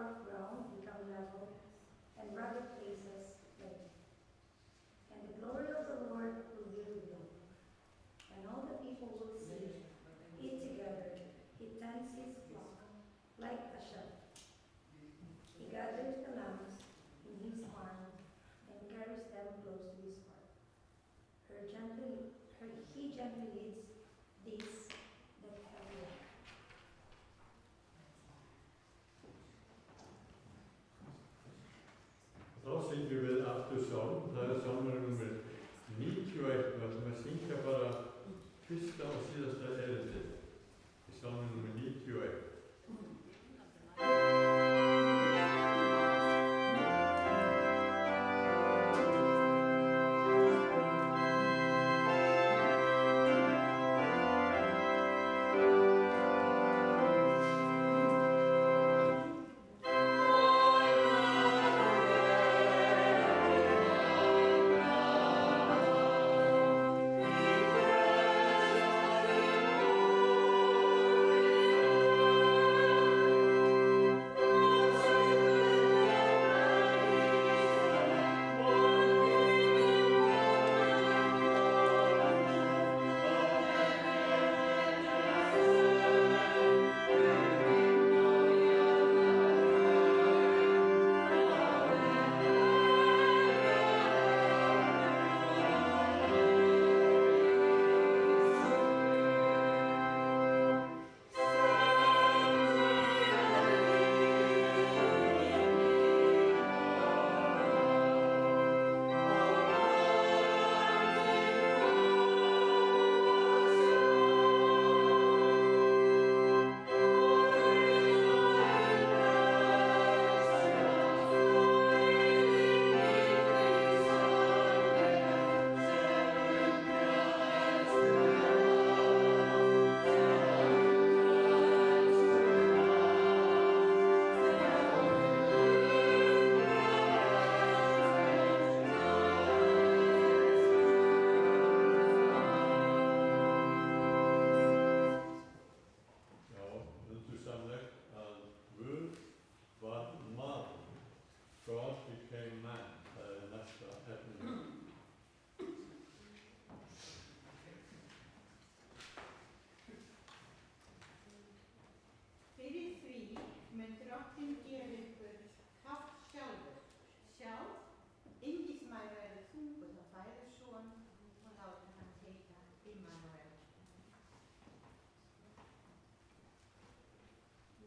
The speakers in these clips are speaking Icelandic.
rough ground become level, and rugged places plain. And the glory of the Lord will be revealed, and all the people will see it together. He tends his flock like a shepherd. He gathers the lambs in his arms and carries them close to his heart. He gently leads these that have young. Þá syngjum við aftur sálm, það sálmurinn nummer 91 og við ætlum að syngja bara fyrsta og síðasta erindið í sálmurinn nummer 91.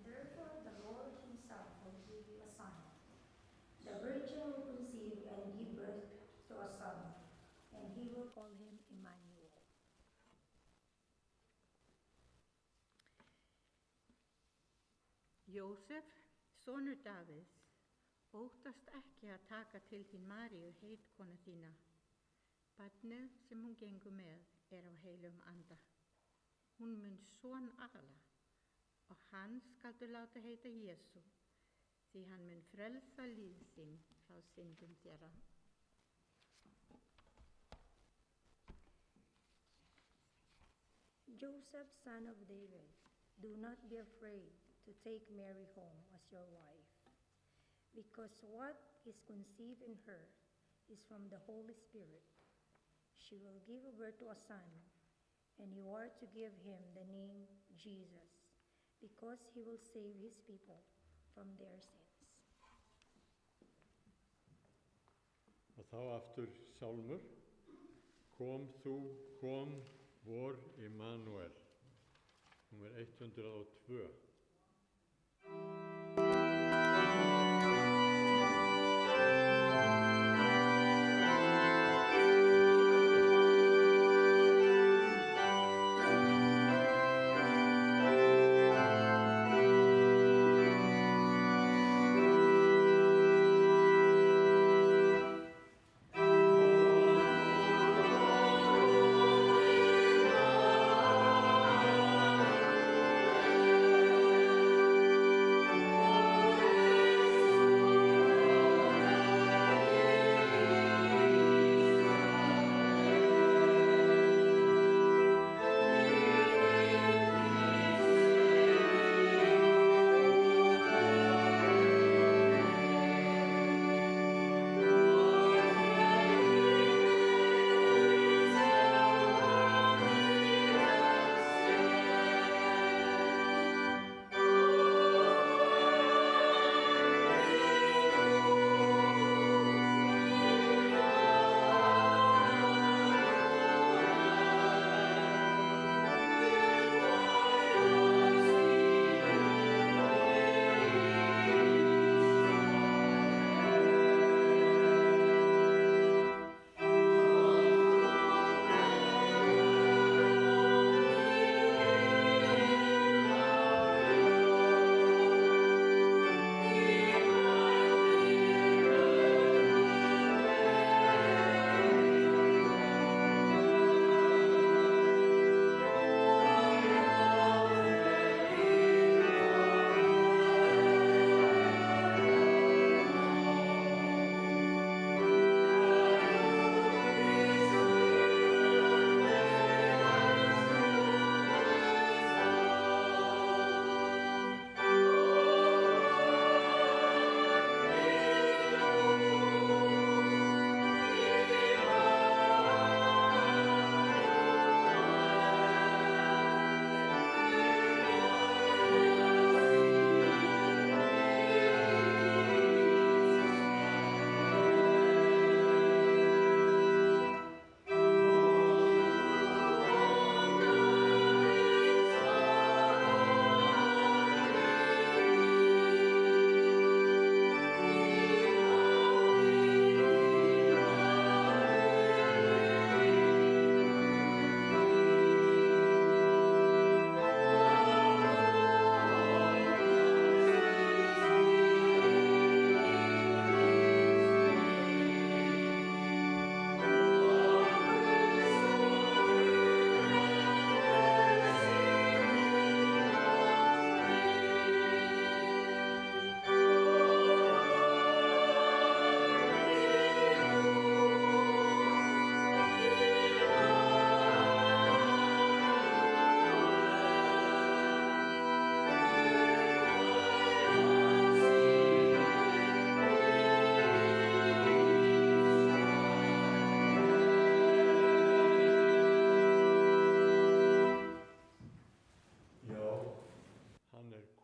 Therefore the Lord himself will give you a sign. The virgin will conceive and give birth to a son, and he will call him Emmanuel. Jósef, sonur Davíðs, óttast ekki að taka til þín Maríu heitkonu þína. Barnið sem hún gengur með á heilum anda. Hún mun son ala og hann skaltu láta heita Jesú, því hann mun frelsa líf sín frá syndum þeirra. Joseph, son of David, do not be afraid to take Mary home as your wife, because what is conceived in her is from the Holy Spirit. She will give birth to a son, and you are to give him the name Jesus, because he will save his people from their sins. Og þá aftur sálmur, kom þú, kom vor Immanuel, númer 102.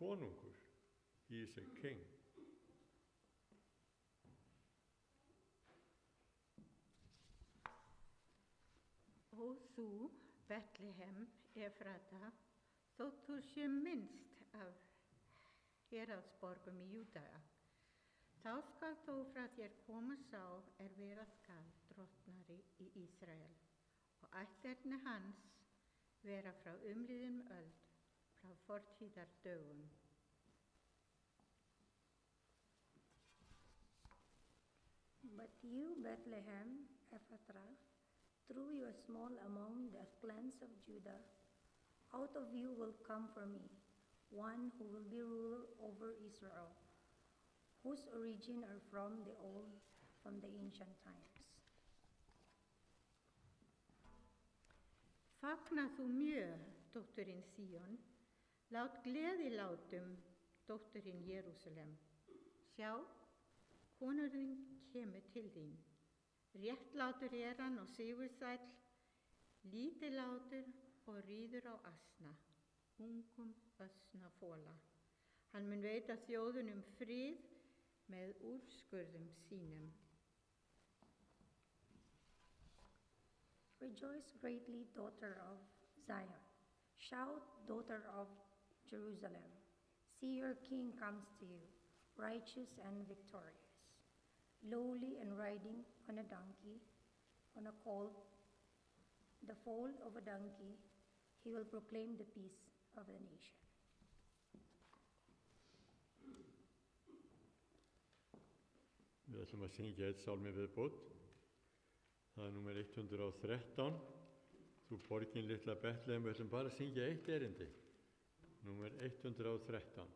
konungur. He is a king. Og þú, Betlehem, Efrata, þótt þú sé minnst af héraðsborgum í Júdaea, þá skal þó frá þér koma sá vera skal drottnari í Ísrael, og ætterni hans vera frá umliðin öld, frá fortíðar dögum. But you, Bethlehem, Ephrathah, though you are small among the clans of Judah, out of you will come for me one who will be ruler over Israel, whose origin are from the ancient times. Fagna þú mjög, dótturinn Síon, lát gleðilátum, dótturinn Jerúsalem. Sjá, konurinn kemur til þín. Réttlátur hann og sigursæll, lítillátur og ríður á asna, ungum ösnafóla. Hann mun veita þjóðunum frið með úrskurðum sínum. Rejoice greatly, daughter of Zion. Shout, daughter of Jerusalem. See, your king comes to you, righteous and victorious, lowly and riding on a donkey, on a colt, the foal of a donkey. He will proclaim the peace of the nation. Við ætlum að syngja eitt sálmi viðbót. Það er númer 113. Þú borgin litla Betlehem, við ætlum bara að syngja eitt erindi. Númer 113.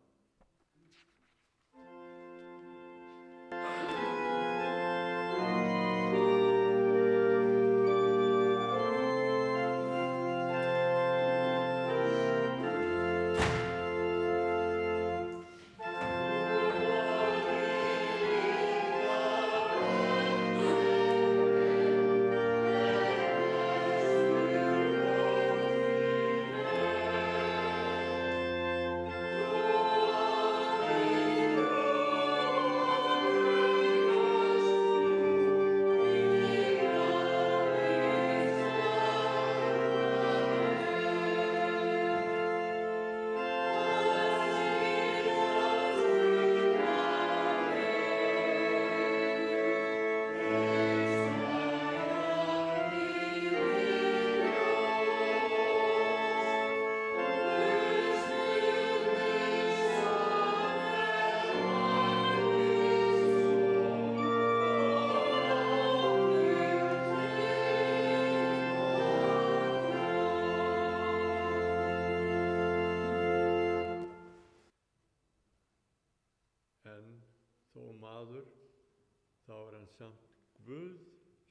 Þá er hann samt Guð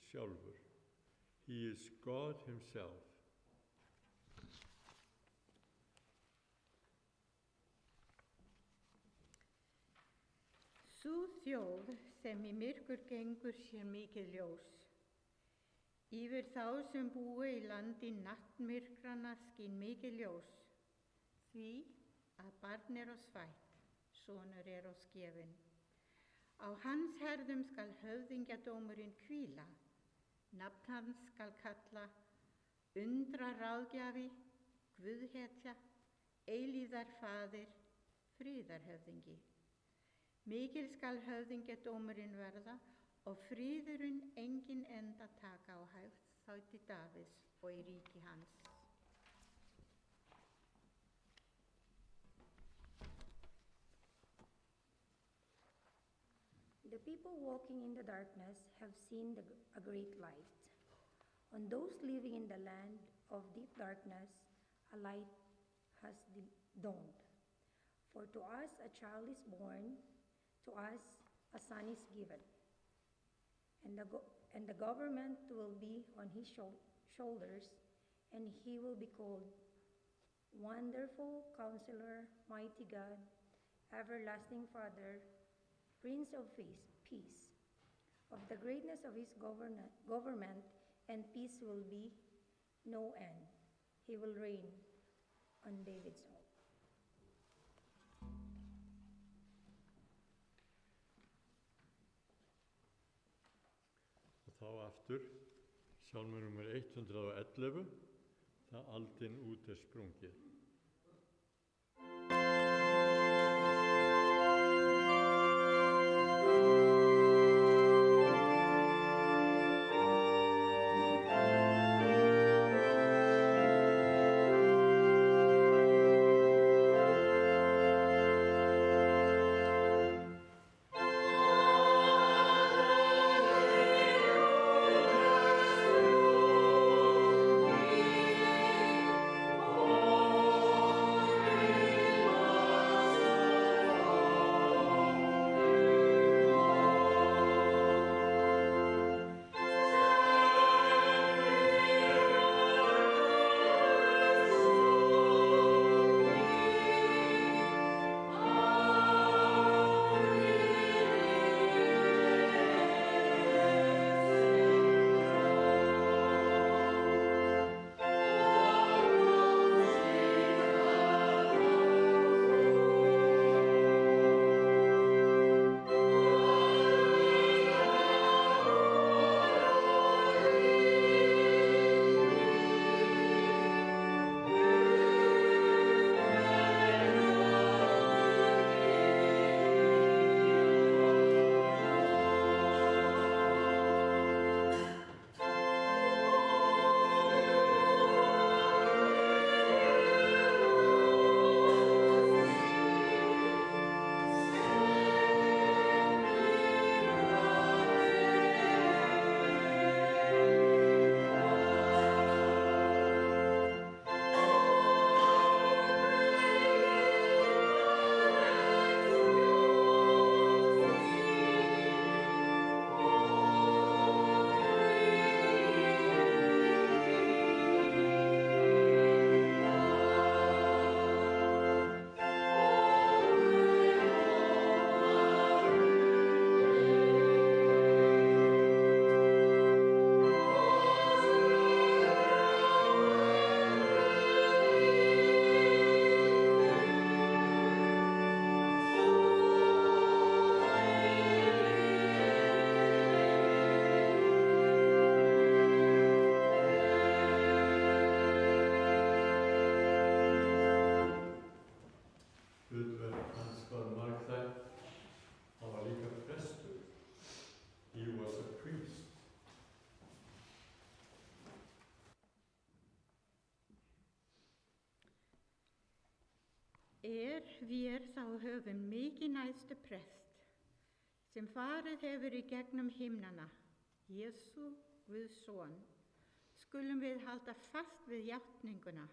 sjálfur. He is God himself. Sú þjóð sem í myrkur gengur sér mikið ljós. Yfir þá sem búi í landi nattmyrkrana skín mikið ljós. Því að barn er oss fætt, sonur er oss gefinn. Á hans herðum skal höfðingjadómurinn hvíla, nafn hans skal kalla, undra ráðgjafi, Guðhetja, eilíðarfaðir, friðarhöfðingi. Mikil skal höfðingjadómurinn verða og fríðurinn engin enda taka á hægðsáti Davíðs og í ríki hans. The people walking in the darkness have seen a great light. On those living in the land of deep darkness, a light has dawned. For to us a child is born, to us a son is given, and the government will be on his shoulders, and he will be called Wonderful Counselor, Mighty God, Everlasting Father, Prince of Peace. Of the greatness of his government and peace will be no end. He will reign on David's throne. þá aftur, sálmur nummer 111, það aldin út sprungið. Vér þá höfum mikið næstu prest, sem farið hefur í gegnum himnana, Jesú, Guðs son, skulum við halda fast við játninguna.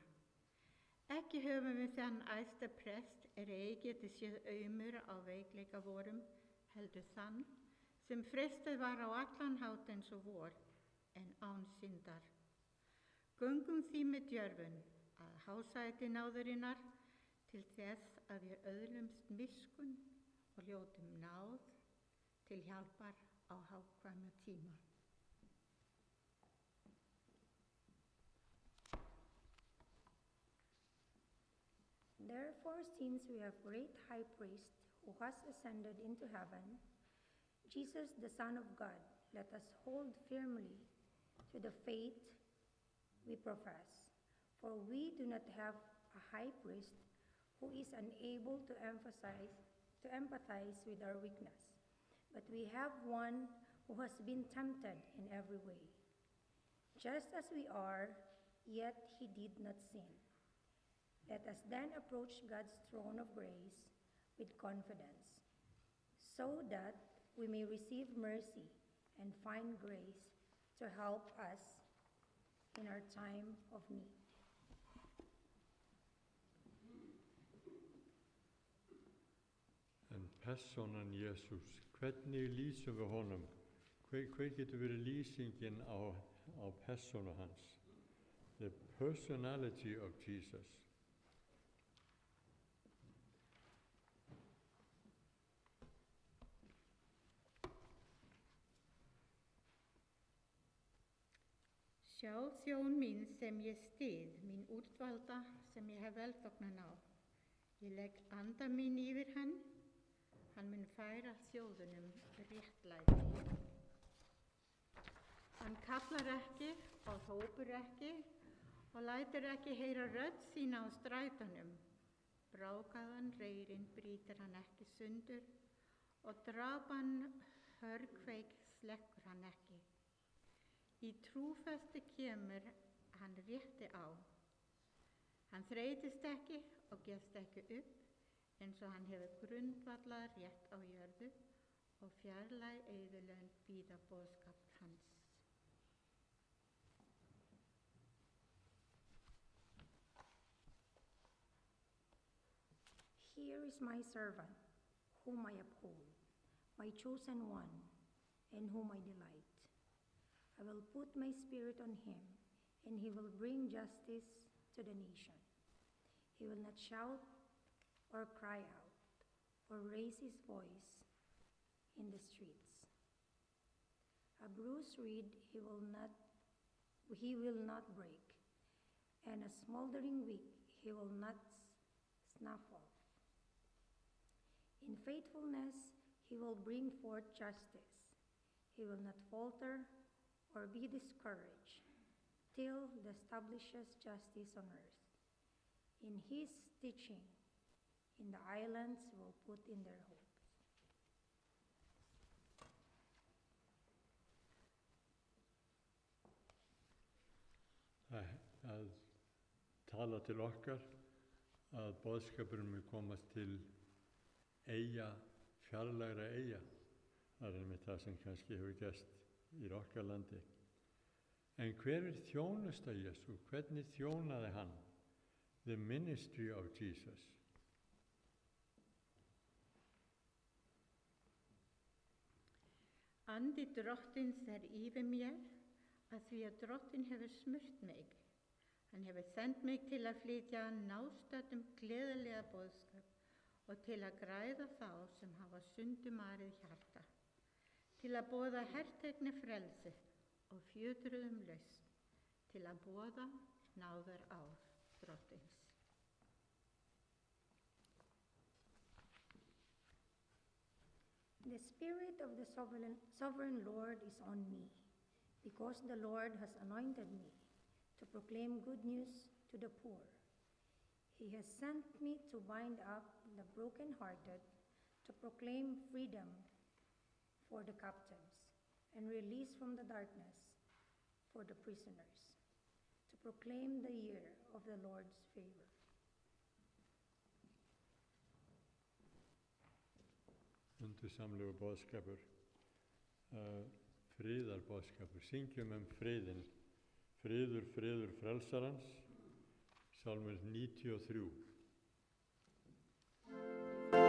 Ekki höfum við þann æðsta prest eigi geti séð aumur á veikleika vorum, heldur þann, sem frestað var á allan hátt eins og vor, en án syndar. Göngum því með djörfun að hásæti náðurinnar, til þess að við öðlumst miskunn og hljótum náð til hjálpar á hagkvæma tíma. Therefore, since we have great high priest who has ascended into heaven, Jesus, the Son of God, let us hold firmly to the faith we profess. For we do not have a high priest who is unable to empathize with our weakness, but we have one who has been tempted in every way, just as we are, yet he did not sin. Let us then approach God's throne of grace with confidence, so that we may receive mercy and find grace to help us in our time of need. En persónan Jesús, hvernig lýsum við honum? Hver getur verið lýsingin á persónu hans? The personality of Jesus. Sjá þjón mín sem ég styð, mín útvalda sem ég hef velþóknun á. Ég legg anda mín yfir hann mun færa þjóðunum réttlæti. Hann kallar ekki og hrópar ekki og lætur ekki heyra rödd sína á strætunum. Brákaðan reyrinn brýtur hann ekki sundur og drapan hörkveik slekkur hann ekki. Í trúfesti kemur hann rétti á. Hann þreytist ekki og gefst ekki upp eins og hann hefur grundvallað rétt á jörðu og fjarlæg eyðilönd bíða boðskap hans. Here is my servant, whom I uphold, my chosen one, in whom I delight. I will put my spirit on him, and he will bring justice to the nation. He will not shout or cry out, or raise his voice in the streets. A bruised reed he will not break, and a smoldering wick he will not snuff off. In faithfulness he will bring forth justice. He will not falter or be discouraged till he establishes justice on earth. In his teaching, in the islands will put in their hopes. Að tala til okkar að boðskapurinn mun komast til eyja, fjarlægra eyja. Það er einmitt það sem kannski hefur gerst í okkar landi. En hver þjónusta Jesú? Hvernig þjónaði hann? The ministry of Jesus. Andi drottins yfir mér, að því að drottin hefur smurt mig. Hann hefur sendt mig til að flytja nástöddum gleðilega boðskap og til að græða þá sem hafa sundumarið hjarta, til að boða hertekni frelsi og fjötruðum lausn, til að boða náðar ár drottins. The Spirit of the sovereign Lord is on me, because the Lord has anointed me to proclaim good news to the poor. He has sent me to bind up the brokenhearted, to proclaim freedom for the captives, and release from the darkness for the prisoners, to proclaim the year of the Lord's favor. Undursamlegur boðskapur, friðarboðskapur, syngjum friðinn, friður, friður frelsarans, Sálmur 93. Amen.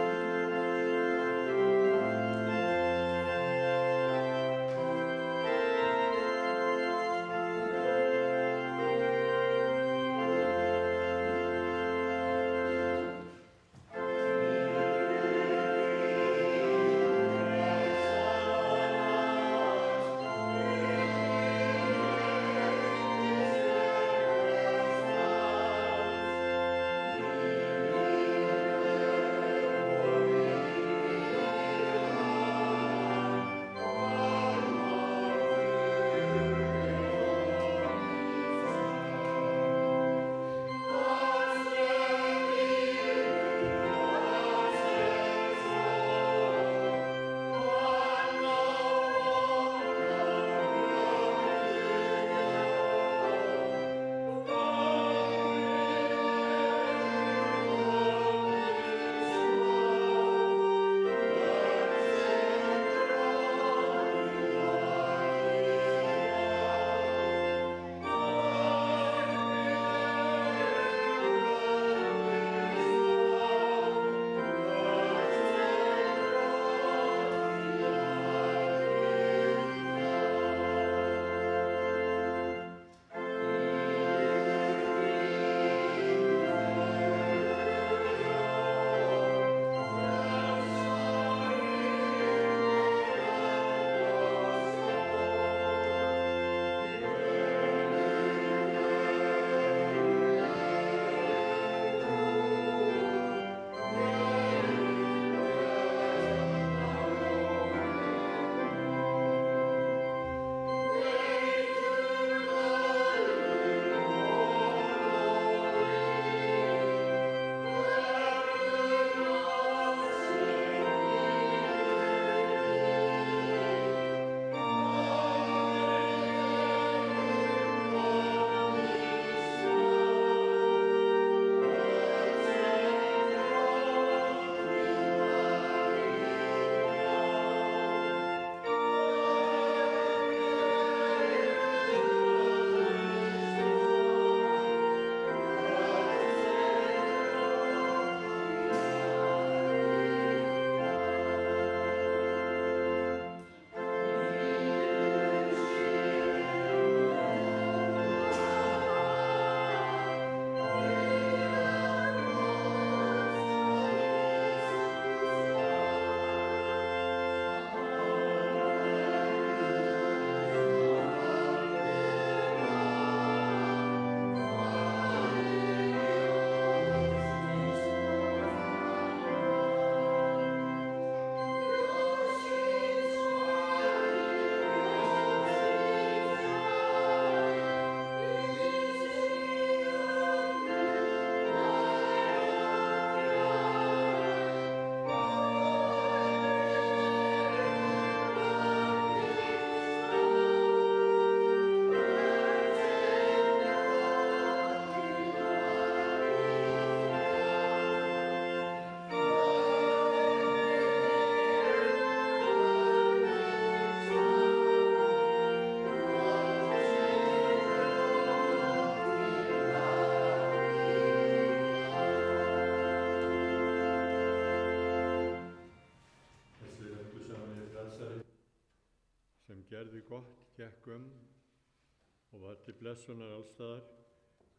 gerði gott, gekk og var til blessunar allstaðar,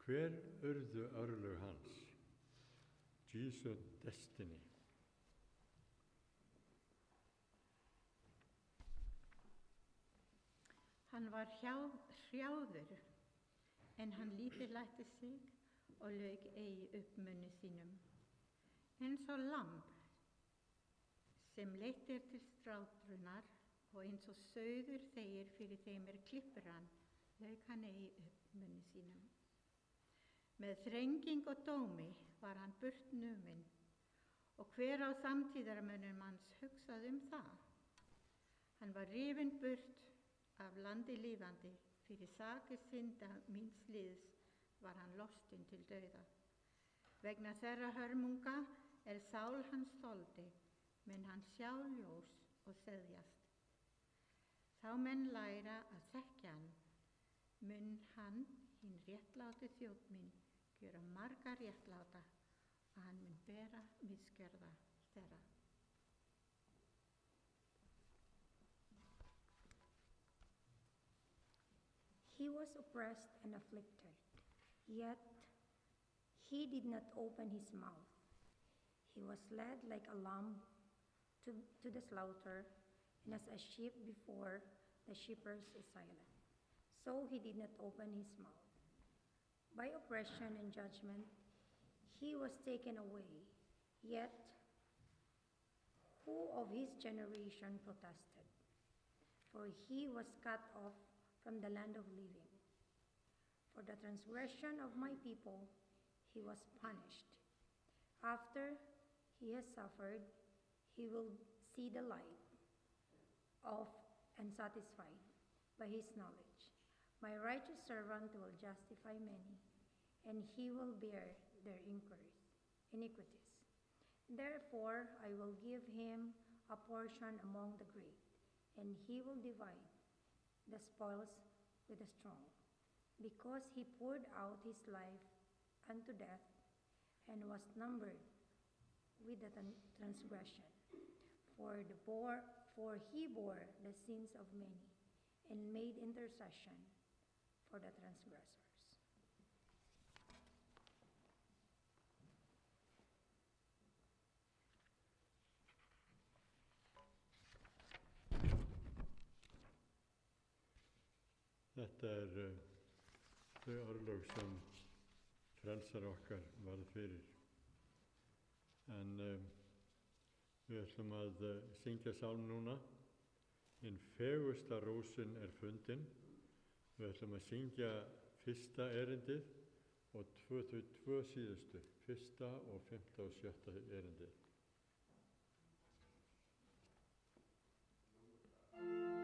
hver urðu örlög hans? Jesu destiny. Hann var hrjáður, en hann lítillætti sig og lauk eigi upp munni sínum. Eins og lamb sem leitt til slátrunar og eins og sauður þegir fyrir þeim klippir hann, lauk hann eigi upp munni sínum. Með þrenging og dómi var hann burt numinn, og hver á samtíðarmönnum hans hugsaði það? Hann var rifinn burt af landi lífandi, fyrir sakir synda míns liðs var hann lostinn til dauða. Vegna þeirra hörmunga sál hans þoldi, mun hann sjá ljós og seðjast. Þá menn læra að þekkja hann, mun hann hinn réttláti þjóð minn gjöra marga réttláta, og hann mun bera misgjörða þeirra. He was oppressed and afflicted, yet he did not open his mouth. He was led like a lamb to the slaughter, and as a sheep before the shearers is silent, so he did not open his mouth. By oppression and judgment he was taken away, yet who of his generation protested? For he was cut off from the land of living. For the transgression of my people he was punished. After he has suffered, he will see the light of and satisfied by his knowledge. My righteous servant will justify many, and he will bear their iniquities. Therefore I will give him a portion among the great, and he will divide the spoils with the strong, because he poured out his life unto death, and was numbered with the transgression. For he bore the sins of many, and made intercession for the transgressors. Þetta þau örlög sem frelsar okkar varð fyrir. En við ætlum að syngja sálm núna. Hinn fegusta rósin fundin. Við ætlum að syngja fyrsta erindið og tvö síðustu, fyrsta og 5. og 6. erindið. Amen.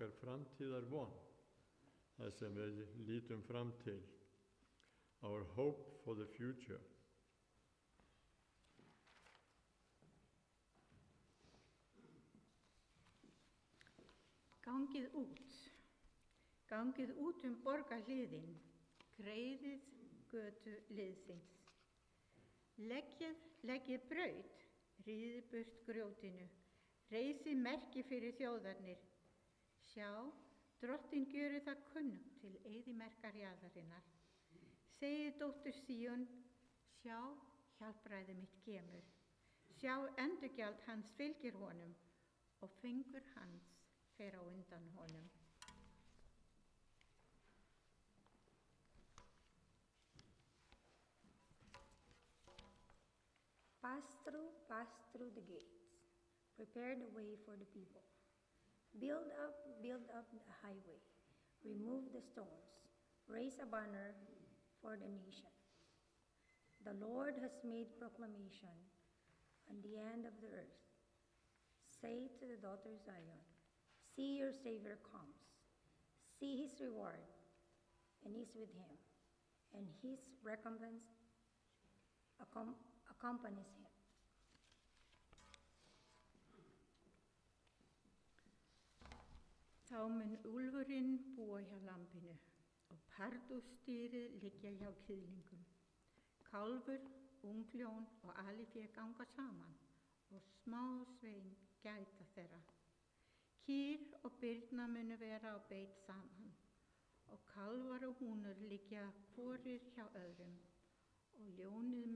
okkar framtíðar von, það sem við lítum fram til. Our hope for the future. Gangið út borgarhliðin, greiðið götu liðsins. Leggið braut, ríðið burt grjótinu, reisið merki fyrir þjóðarnir. Sjá, Drottinn gjörir það kunnugt til eyðimerkar jarðarinnar. Segið dóttur Síon, sjá, hjálpræði mitt kemur. Sjá, endurgjald hans fylgir honum og fengur hans fer á undan honum. Pass through the gates. Prepare the way for the people. Build up the highway. Remove the stones. Raise a banner for the nations. The Lord has made proclamation on the end of the earth. Say to the daughter Zion, see your Savior comes. See his reward, and is with him, and his recompense accompanies him. Þá mun úlfurinn búa hjá lambinu og pardúsdýrið liggja hjá kýðlingum. Kálfur, ungljón og alifé ganga saman og smásvein gæta þeirra. Kýr og birna munu vera á beit saman og kálfar og húnur liggja hvorir hjá öðrum og ljónið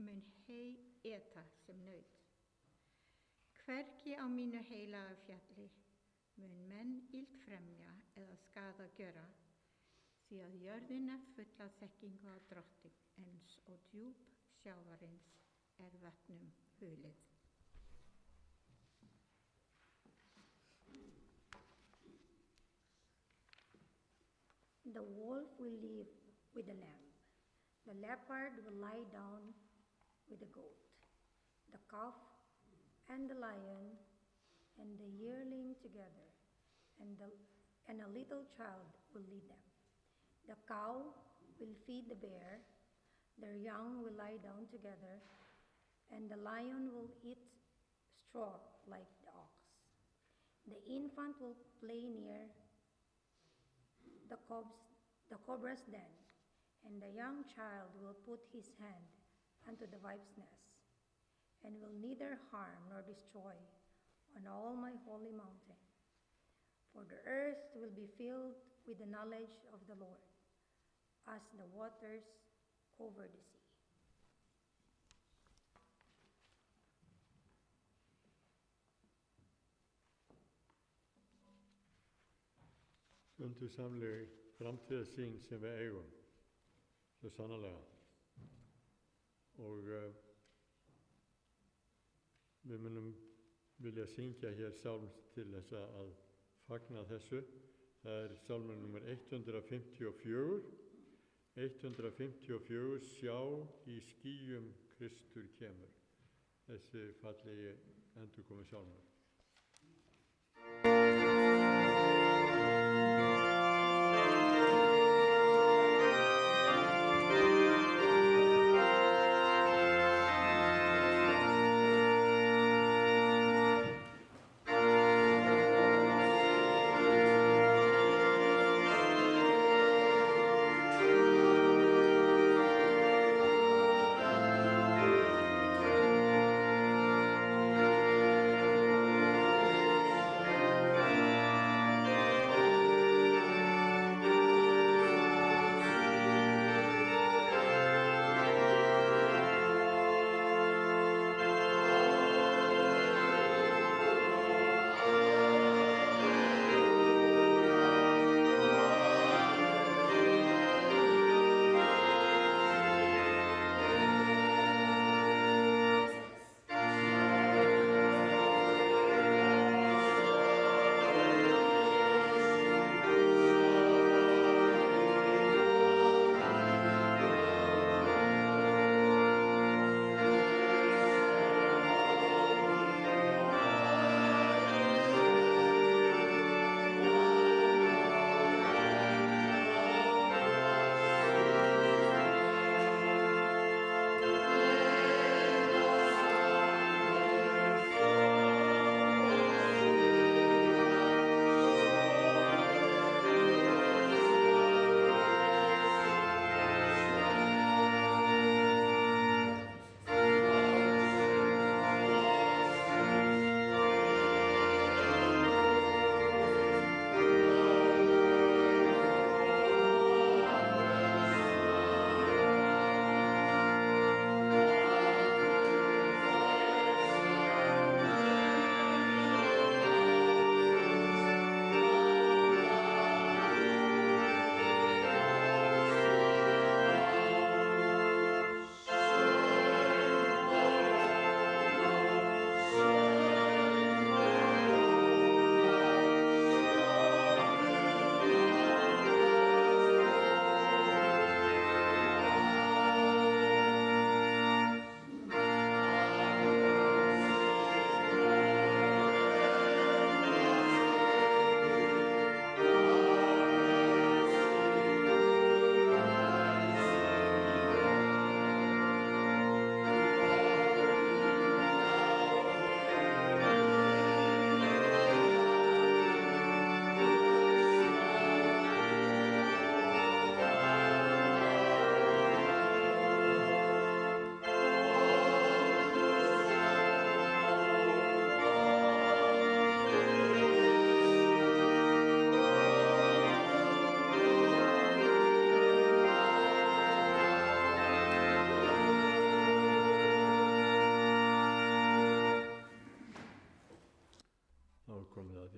mun hey eta sem naut. Hvergi á mínu heilaga fjalli mun menn illt fremja eða skaða gjöra, því að jörðin full af þekkingu á Drottinn, eins og djúp sjávarins vötnum hulið. The wolf will live with the lamb. The leopard will lie down with the goat. The calf and the lion and the yearling together, and a little child will lead them. The cow will feed the bear. Their young will lie down together, and the lion will eat straw like the ox. The infant will play near the cobra's den, and the young child will put his hand unto the viper's nest, and will neither harm nor destroy on all my holy mountain. For the earth will be filled with the knowledge of the Lord, as the waters cover the sea. Undursamleg framtíðarsýn sem við eigum, svo sannarlega. Og við munum vilja syngja hér sálm til þess að fagna þessu. Það sálmur nummer 154. 154, sjá í skýjum Kristur kemur. Þessi fallegi endurkomi sálmur.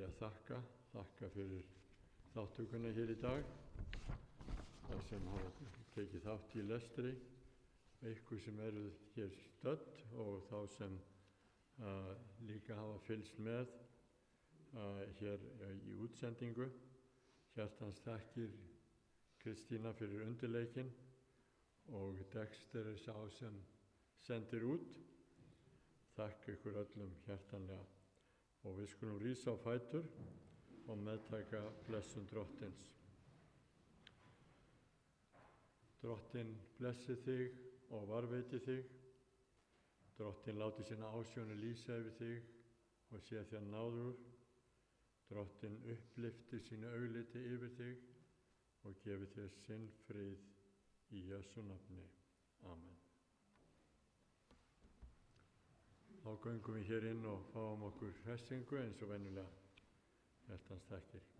að þakka fyrir þátttökuna hér í dag, þar sem hafa tekið þátt í lestri, ykkur sem eru hér stödd og þá sem líka hafa fylgst með hér í útsendingu. Hjartans þakkir Kristína fyrir undirleikinn og Dexter er sá sem sendir út. Þakka ykkur öllum hjartanlega og við skulum rísa á fætur og meðtaka blessun Drottins. Drottinn blessi þig og varveiti þig. Drottinn láti sína ásjónu lýsa yfir þig og sé þér náðugur. Drottinn upplyfti sínu augliti yfir þig og gefi þér sinn frið í Jesú nafni. Amen. Þá göngum við hér inn og fáum okkur hressingu eins og venjulega. Hjartans þakkir.